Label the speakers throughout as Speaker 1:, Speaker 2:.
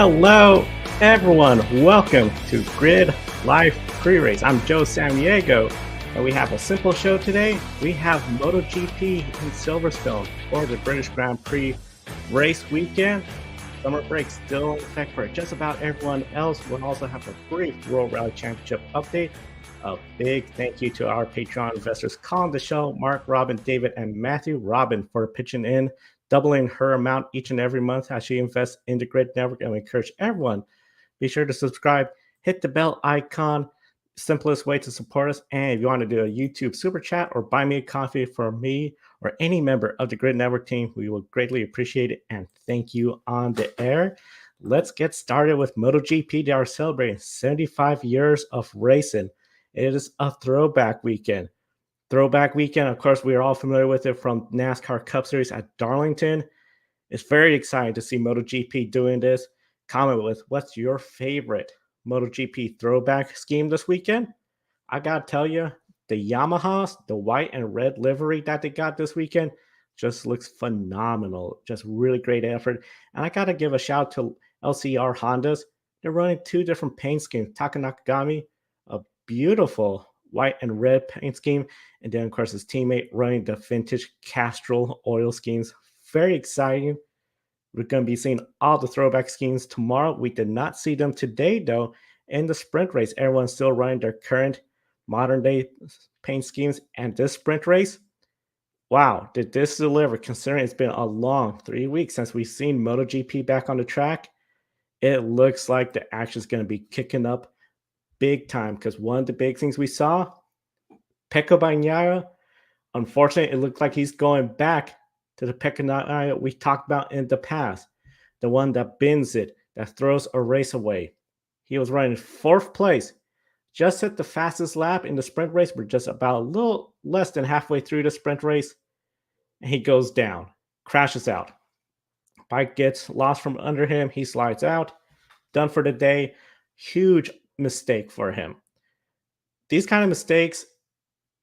Speaker 1: Hello, everyone. Welcome to Grid Life Pre-Race. I'm Joe Samaniego, and we have a simple show today. We have MotoGP in Silverstone for the British Grand Prix race weekend. Summer break still in effect for just about everyone else. We'll also have a brief World Rally Championship update. A big thank you to our Patreon investors calling the show, Mark, Robin, David, and Matthew. Robin for pitching in, doubling her amount each and every month as she invests in the Grid Network. And we encourage everyone, be sure to subscribe, hit the bell icon, simplest way to support us. And if you want to do a YouTube super chat or buy me a coffee for me or any member of the Grid Network team, we will greatly appreciate it. And thank you on the air. Let's get started with MotoGP. They are celebrating 75 years of racing. It is a throwback weekend. Throwback weekend, of course, we are all familiar with it from NASCAR Cup Series at Darlington. It's very exciting to see MotoGP doing this. Comment with what's your favorite MotoGP throwback scheme this weekend? I gotta tell you, the Yamahas, the white and red livery that they got this weekend just looks phenomenal. Just really great effort. And I gotta give a shout to LCR Hondas. They're running two different paint schemes. Taka Nakagami, a beautiful white and red paint scheme, and then of course his teammate running the vintage Castrol oil schemes. Very exciting. We're going to be seeing all the throwback schemes tomorrow. We did not see them today though in the sprint race. Everyone's still running their current modern day paint schemes, and this sprint race, wow, did this deliver considering it's been a long 3 weeks since we've seen MotoGP back on the track. It looks like the action is going to be kicking up big time, because one of the big things we saw, Pecco Bagnaia, unfortunately, it looked like he's going back to the Pecco Bagnaia we talked about in the past, the one that bends it, that throws a race away. He was running fourth place, just hit the fastest lap in the sprint race. We're just about a little less than halfway through the sprint race, and he goes down, crashes out. Bike gets lost from under him. He slides out, done for the day. Huge mistake for him. These kind of mistakes,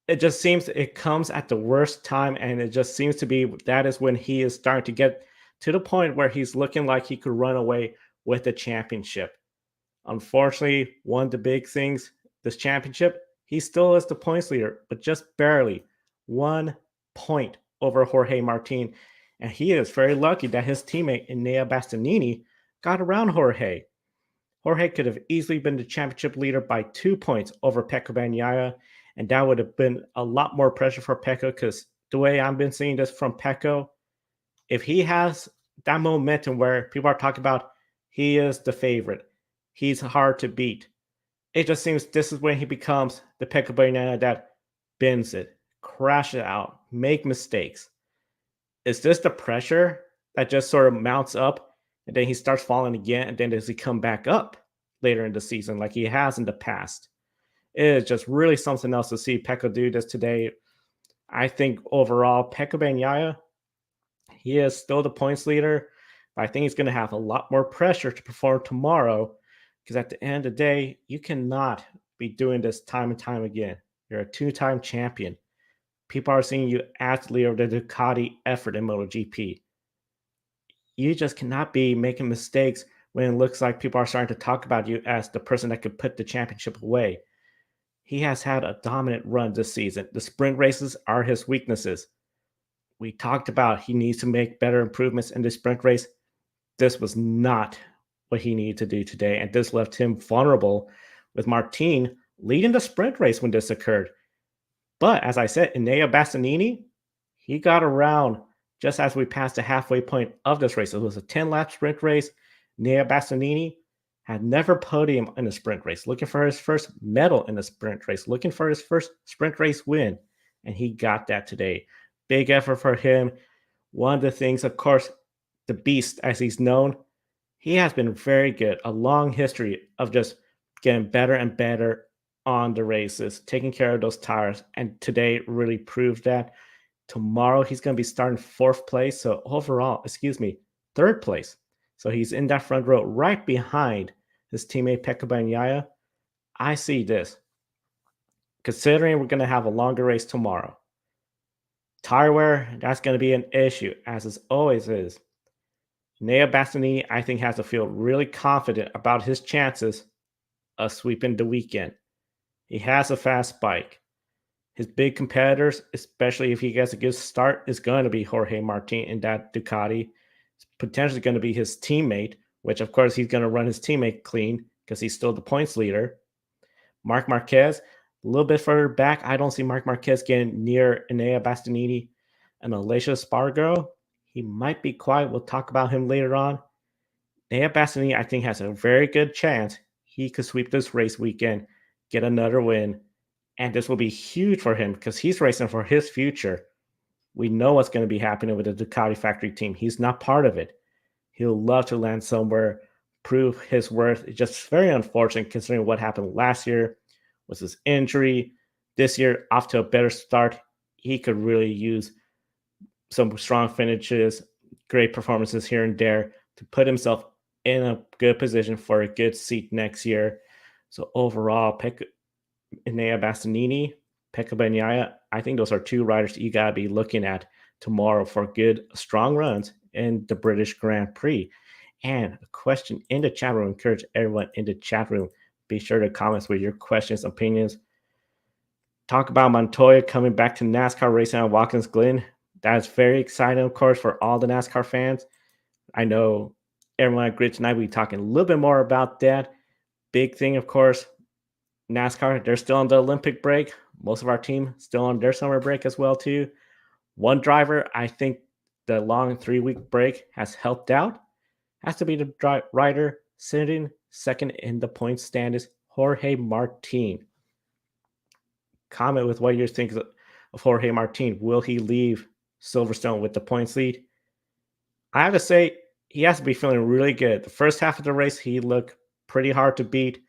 Speaker 1: it just seems it comes at the worst time, and it just seems to be that is when he is starting to get to the point where he's looking like he could run away with the championship. Unfortunately, one of the big things this championship, he still is the points leader, but just barely 1 point over Jorge Martin. And he is very lucky that his teammate Enea Bastianini got around Jorge. Jorge could have easily been the championship leader by 2 points over Pecco Bagnaia, and that would have been a lot more pressure for Pecco, because the way I've been seeing this from Pecco, if he has that momentum where people are talking about he is the favorite, he's hard to beat, it just seems this is when he becomes the Pecco Bagnaia that bends it, crashes out, make mistakes. Is this the pressure that just sort of mounts up, and then he starts falling again, and then does he come back up later in the season like he has in the past? It is just really something else to see Pecco do this today. I think overall, Pecco Bagnaia, he is still the points leader, but I think he's going to have a lot more pressure to perform tomorrow, because at the end of the day, you cannot be doing this time and time again. You're a two-time champion. People are seeing you as the leader of the Ducati effort in MotoGP. You just cannot be making mistakes when it looks like people are starting to talk about you as the person that could put the championship away. He has had a dominant run this season. The sprint races are his weaknesses. We talked about he needs to make better improvements in the sprint race. This was not what he needed to do today, and this left him vulnerable with Martin leading the sprint race when this occurred. But as I said, Enea Bastianini, he got around just as we passed the halfway point of this race. It was a 10-lap sprint race. Enea Bastianini had never podiumed in a sprint race, looking for his first medal in a sprint race, looking for his first sprint race win, and he got that today. Big effort for him. One of the things, of course, the beast, as he's known, he has been very good. A long history of just getting better and better on the races, taking care of those tires, and today really proved that. Tomorrow he's going to be starting fourth place, so overall, third place. So he's in that front row right behind his teammate Pecco Bagnaia. I see this, considering we're going to have a longer race tomorrow. Tire wear, that's going to be an issue, as it always is. Nea Bastianini, I think, has to feel really confident about his chances of sweeping the weekend. He has a fast bike. His big competitors, especially if he gets a good start, is going to be Jorge Martin in that Ducati. It's potentially going to be his teammate, which of course he's going to run his teammate clean because he's still the points leader. Marc Marquez, a little bit further back, I don't see Marc Marquez getting near Enea Bastianini and Alicia Spargo. He might be quiet. We'll talk about him later on. Enea Bastianini, I think, has a very good chance he could sweep this race weekend, get another win, and this will be huge for him because he's racing for his future. We know what's going to be happening with the Ducati factory team. He's not part of it. He'll love to land somewhere, prove his worth. It's just very unfortunate considering what happened last year was his injury. This year, off to a better start. He could really use some strong finishes, great performances here and there to put himself in a good position for a good seat next year. So overall, Enea Bastianini, Pecco Bagnaia, I think those are two riders you got to be looking at tomorrow for good, strong runs in the British Grand Prix. And a question in the chat room, encourage everyone in the chat room, be sure to comment with your questions, opinions. Talk about Montoya coming back to NASCAR racing at Watkins Glen. That's very exciting, of course, for all the NASCAR fans. I know everyone at Grid tonight, we'll be talking a little bit more about that. Big thing, of course, NASCAR, they're still on the Olympic break. Most of our team still on their summer break as well, too. One driver, I think the long 3-week break has helped out. Has to be the rider sitting second in the point standings, Jorge Martin. Comment with what you think of Jorge Martin. Will he leave Silverstone with the points lead? I have to say, he has to be feeling really good. The first half of the race, he looked pretty hard to beat.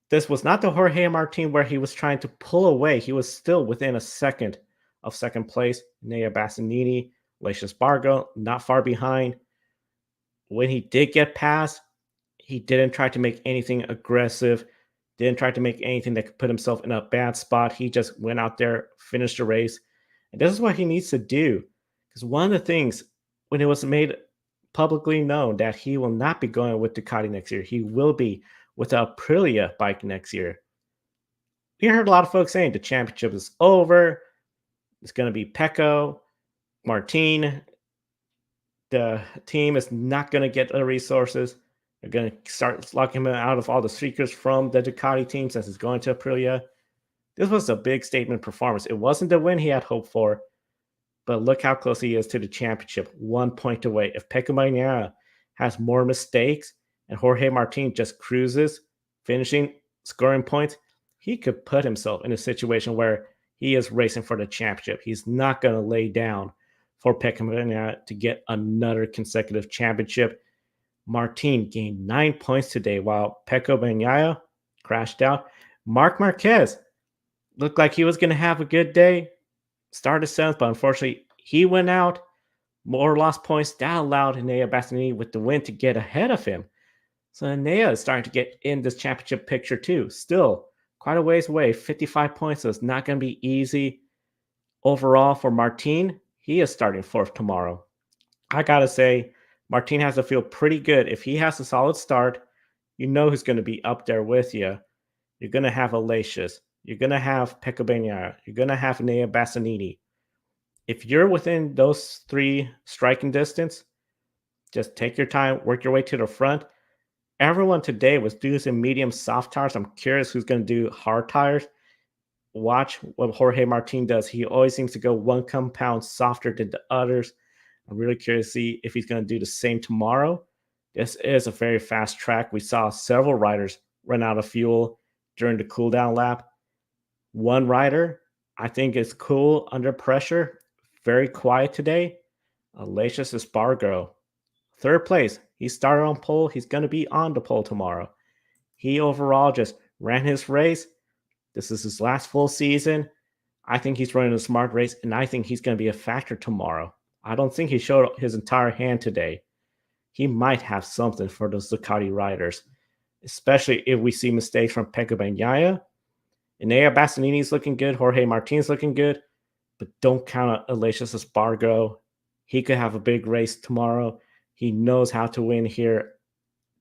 Speaker 1: This was not the Jorge Martin where he was trying to pull away. He was still within a second of second place. Nea Bastianini, Lacius Bargo, not far behind. When he did get past, he didn't try to make anything aggressive, didn't try to make anything that could put himself in a bad spot. He just went out there, finished the race. And this is what he needs to do. Because one of the things, when it was made publicly known that he will not be going with Ducati next year, he will be with the Aprilia bike next year. We heard a lot of folks saying the championship is over. It's going to be Pecco, Martin. The team is not going to get the resources. They're going to start locking him out of all the secrets from the Ducati team since he's going to Aprilia. This was a big statement performance. It wasn't the win he had hoped for, but look how close he is to the championship, 1 point away. If Pecco Bagnaia has more mistakes and Jorge Martin just cruises, finishing, scoring points, he could put himself in a situation where he is racing for the championship. He's not going to lay down for Pecco Bagnaia to get another consecutive championship. Martin gained 9 points today while Pecco Bagnaia crashed out. Marc Marquez looked like he was going to have a good day. Started seventh, but unfortunately he went out. More lost points. That allowed Enea Bastianini with the win to get ahead of him. So Enea is starting to get in this championship picture too. Still quite a ways away. 55 points, so it's not going to be easy. Overall for Martin, he is starting fourth tomorrow. I got to say, Martin has to feel pretty good. If he has a solid start, you know who's going to be up there with you. You're going to have Alacius. You're going to have Pecco Bagnaia. You're going to have Enea Bastianini. If you're within those three striking distance, just take your time, work your way to the front. Everyone today was using medium soft tires. I'm curious who's going to do hard tires. Watch what Jorge Martin does. He always seems to go 1 compound softer than the others. I'm really curious to see if he's going to do the same tomorrow. This is a very fast track. We saw several riders run out of fuel during the cool down lap. One rider, I think, is cool under pressure. Very quiet today. Lacius Espargaro. Third place. He started on pole. He's going to be on the pole tomorrow. He overall just ran his race. This is his last full season. I think he's running a smart race, and I think he's going to be a factor tomorrow. I don't think he showed his entire hand today. He might have something for those Ducati riders, especially if we see mistakes from Pecco Bagnaia. Enea Bastianini's looking good. Jorge Martin's looking good. But don't count out Alacius Espargaro. He could have a big race tomorrow. He knows how to win here.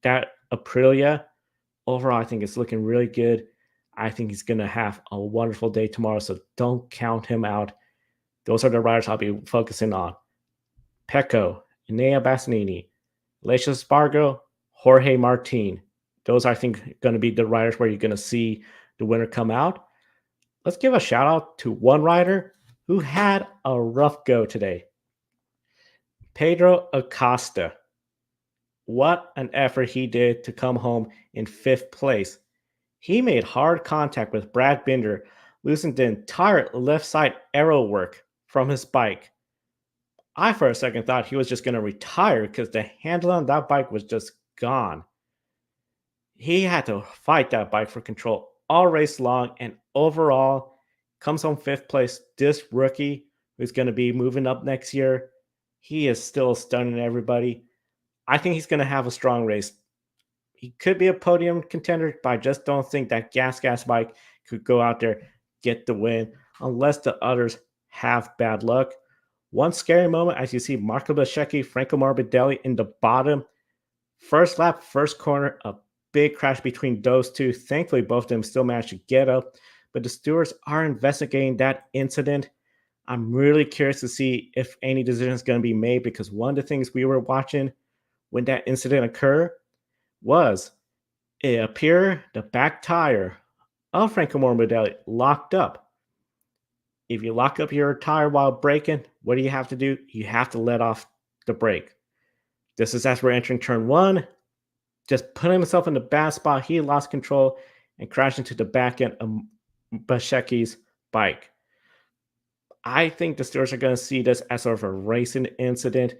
Speaker 1: That Aprilia, overall, I think it's looking really good. I think he's going to have a wonderful day tomorrow, so don't count him out. Those are the riders I'll be focusing on. Pecco, Enea Bastianini, Alessio Spargo, Jorge Martin. Those, I think, going to be the riders where you're going to see the winner come out. Let's give a shout out to one rider who had a rough go today. Pedro Acosta. What an effort he did to come home in 5th place. He made hard contact with Brad Binder, losing the entire left side aero work from his bike. I, for a second, thought he was just going to retire because the handle on that bike was just gone. He had to fight that bike for control all race long, and overall comes home 5th place. This rookie who's going to be moving up next year, he is still stunning everybody. I think he's going to have a strong race. He could be a podium contender, but I just don't think that gas bike could go out there, get the win, unless the others have bad luck. One scary moment as you see Marco Beschecchi, Franco Morbidelli in the bottom. First lap, first corner, a big crash between those two. Thankfully, both of them still managed to get up, but the stewards are investigating that incident. I'm really curious to see if any decision is going to be made, because one of the things we were watching when that incident occurred was it appeared the back tire of Franco Morbidelli locked up. If you lock up your tire while braking, what do you have to do? You have to let off the brake. This is as we're entering turn 1. Just putting himself in the bad spot. He lost control and crashed into the back end of Beschecchi's bike. I think the stewards are going to see this as sort of a racing incident.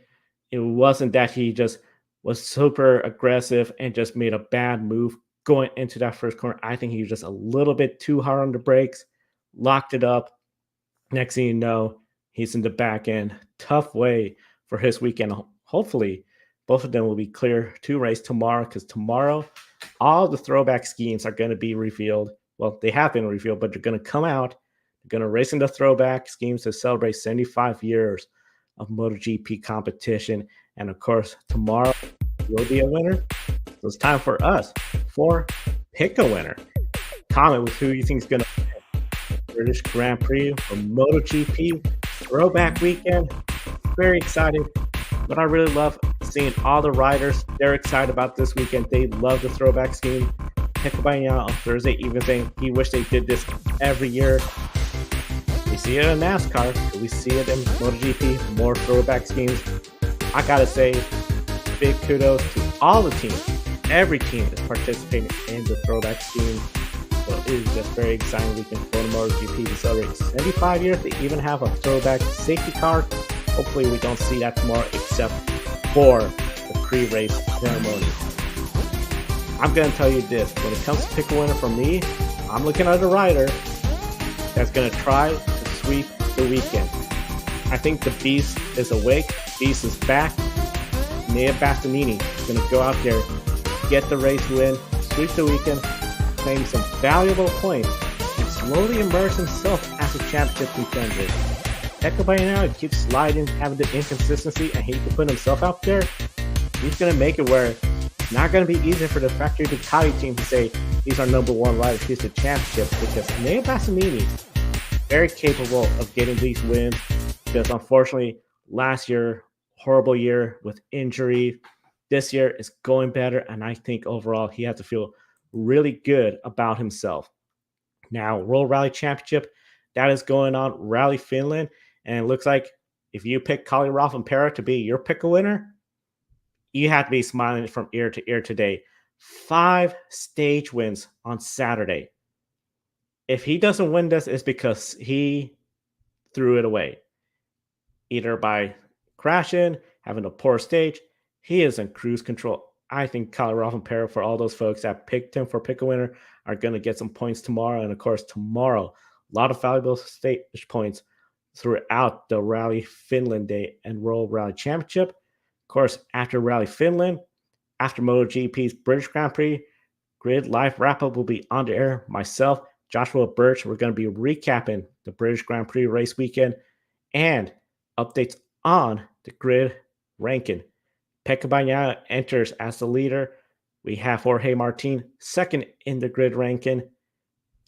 Speaker 1: It wasn't that he just was super aggressive and just made a bad move going into that first corner. I think he was just a little bit too hard on the brakes, locked it up. Next thing you know, he's in the back end. Tough way for his weekend. Hopefully, both of them will be clear to race tomorrow, because tomorrow, all the throwback schemes are going to be revealed. Well, they have been revealed, but they're going to come out. They're going to race in the throwback schemes to celebrate 75 years of MotoGP competition. And of course, tomorrow will be a winner. So it's time for us for Pick a Winner. Comment with who you think is going to win British Grand Prix or MotoGP Throwback Weekend. Very exciting. But I really love seeing all the riders. They're excited about this weekend. They love the throwback scheme. Pecco on Thursday even saying he wished they did this every year. We see it in NASCAR. We see it in MotoGP. More throwback schemes. I gotta say, big kudos to all the teams. Every team is participating in the throwback scheme. So it is just very exciting weekend for the MotoGP to celebrate 75 years. They even have a throwback safety car. Hopefully we don't see that tomorrow, except for the pre-race ceremony. I'm going to tell you this. When it comes to Pick a Winner for me, I'm looking at a rider that's going to try to sweep the weekend. I think the Beast is awake. Beast is back. Enea Bastianini is going to go out there, get the race win, sweep the weekend, claim some valuable points, and slowly immerse himself as a championship contender. Pecco keeps sliding, having the inconsistency, and he can put himself out there. He's going to make it where it's not going to be easy for the factory Ducati team to say he's our number one rider, he's the championship, because Enea Bastianini is very capable of getting these wins, because unfortunately last year, horrible year with injury. This year is going better, and I think overall he has to feel really good about himself. Now, World Rally Championship, that is going on, Rally Finland, and it looks like if you pick Kalle Rovanperä to be your pick a winner, you have to be smiling from ear to ear today. 5 stage wins on Saturday. If he doesn't win this, it's because he threw it away. Either by crashing, having a poor stage, he is in cruise control. I think Kalle Rovanperä, for all those folks that picked him for pick a winner, are going to get some points tomorrow. And of course, tomorrow, a lot of valuable stage points throughout the Rally Finland Day and World Rally Championship. Of course, after Rally Finland, after MotoGP's British Grand Prix, Grid Live Wrap-Up will be on the air. Myself, Joshua Birch, we're going to be recapping the British Grand Prix race weekend and updates on the grid ranking. Pecco Bagnaia enters as the leader. We have Jorge Martin second in the grid ranking.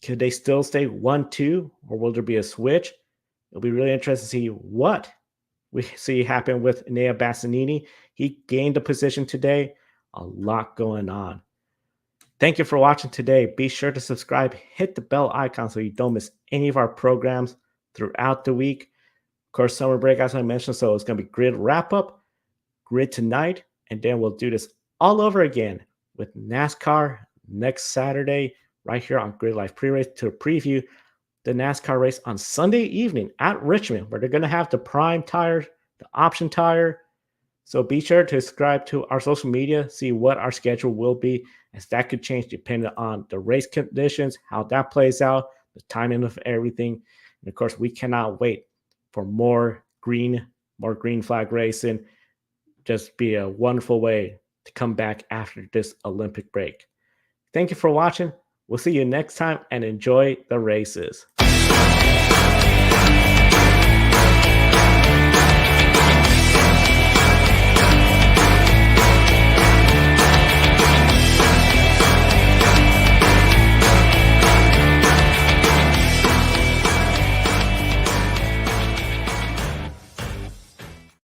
Speaker 1: Could they still stay 1-2, or will there be a switch? It'll be really interesting to see what we see happen with Nea Bassanini. He gained a position today. A lot going on. Thank you for watching today. Be sure to subscribe, hit the bell icon so you don't miss any of our programs throughout the week. Of course, summer break, as I mentioned, so it's going to be grid wrap up, grid tonight, and then we'll do this all over again with NASCAR next Saturday right here on Grid Life Pre-Race to preview the NASCAR race on Sunday evening at Richmond, where they're going to have the prime tire, the option tire. So be sure to subscribe to our social media, see what our schedule will be, as that could change depending on the race conditions, how that plays out, the timing of everything. And of course, we cannot wait for more green flag racing. Just be a wonderful way to come back after this Olympic break. Thank you for watching. We'll see you next time and enjoy the races.